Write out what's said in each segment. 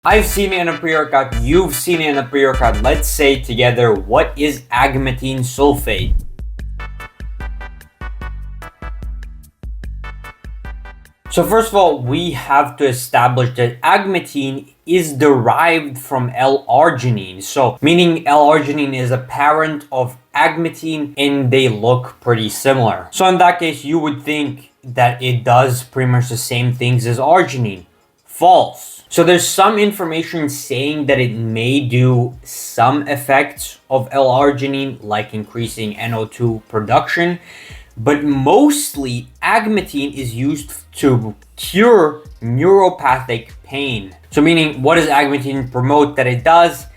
I've seen it in a pre-workout, you've seen it in a pre-workout. Let's say together, what is agmatine sulfate? So first of all, we have to establish that agmatine is derived from L-arginine. So meaning L-arginine is a parent of agmatine and they look pretty similar. So in that case, you would think that it does pretty much the same things as arginine. False. So there's some information saying that it may do some effects of L-arginine, like increasing NO2 production, but mostly agmatine is used to cure neuropathic pain. So meaning, what does agmatine promote that it does?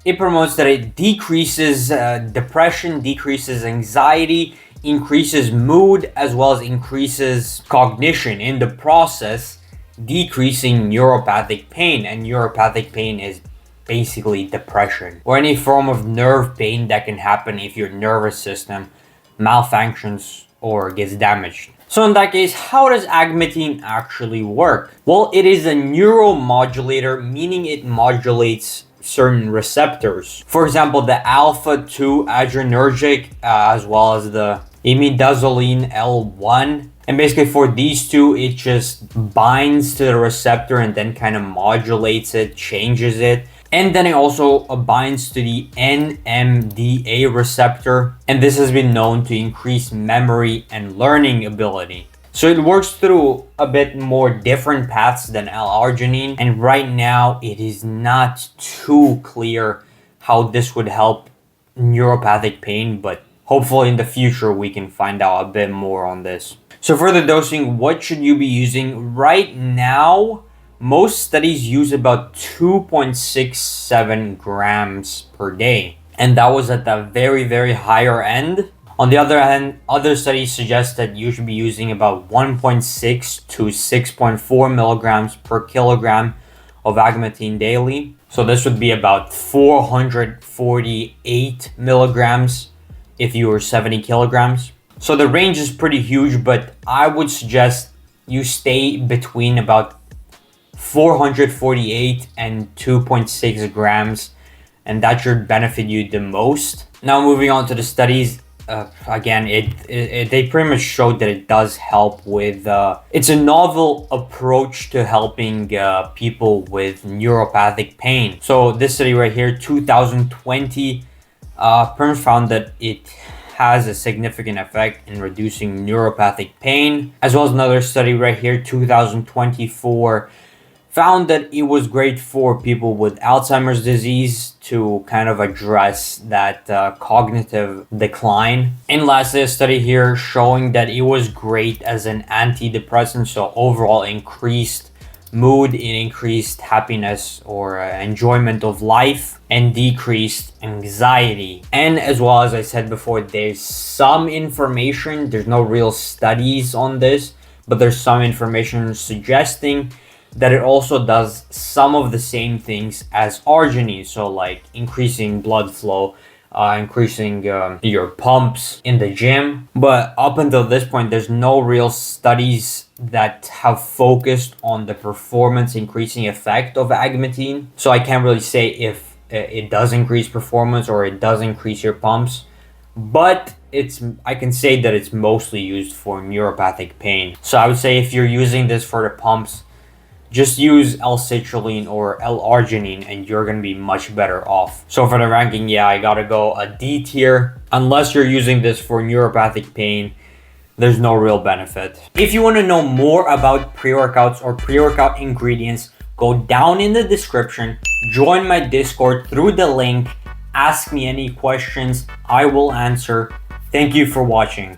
It promotes that it decreases depression, decreases anxiety, increases mood, as well as increases cognition in the process, decreasing neuropathic pain. And neuropathic pain is basically depression or any form of nerve pain that can happen if your nervous system malfunctions or gets damaged. So in that case, how does agmatine actually work? Well, it is a neuromodulator, meaning it modulates certain receptors. For example, the alpha-2 adrenergic, as well as the imidazoline L1. And basically for these two, it just binds to the receptor and then kind of modulates it, changes it. And then it also binds to the NMDA receptor. And this has been known to increase memory and learning ability. So it works through a bit more different paths than L-arginine. And right now, it is not too clear how this would help neuropathic pain, but hopefully in the future, we can find out a bit more on this. So for the dosing, what should you be using? Right now, most studies use about 2.67 grams per day. And that was at the very, very higher end. On the other hand, other studies suggest that you should be using about 1.6 to 6.4 milligrams per kilogram of agmatine daily. So this would be about 448 milligrams if you were 70 kilograms. So the range is pretty huge, but I would suggest you stay between about 448 and 2.6 grams, and that should benefit you the most. Now moving on to the studies, again, they pretty much showed that it does help with, it's a novel approach to helping people with neuropathic pain. So this study right here, 2020, pretty much found that it has a significant effect in reducing neuropathic pain, as well as another study right here, 2024, found that it was great for people with Alzheimer's disease to kind of address that cognitive decline. And lastly, a study here showing that it was great as an antidepressant, so overall increased mood, it increased happiness or enjoyment of life, and decreased anxiety. And as well as I said before, there's some information, there's no real studies on this, but there's some information suggesting that it also does some of the same things as arginine. So like increasing blood flow, increasing your pumps in the gym. But up until this point, there's no real studies that have focused on the performance increasing effect of agmatine. So I can't really say if it does increase performance or it does increase your pumps, but I can say that it's mostly used for neuropathic pain. So I would say if you're using this for the pumps, just use L-citrulline or L-arginine and you're going to be much better off. So for the ranking, yeah, I got to go a D tier. Unless you're using this for neuropathic pain, there's no real benefit. If you want to know more about pre-workouts or pre-workout ingredients, go down in the description, join my Discord through the link, ask me any questions, I will answer. Thank you for watching.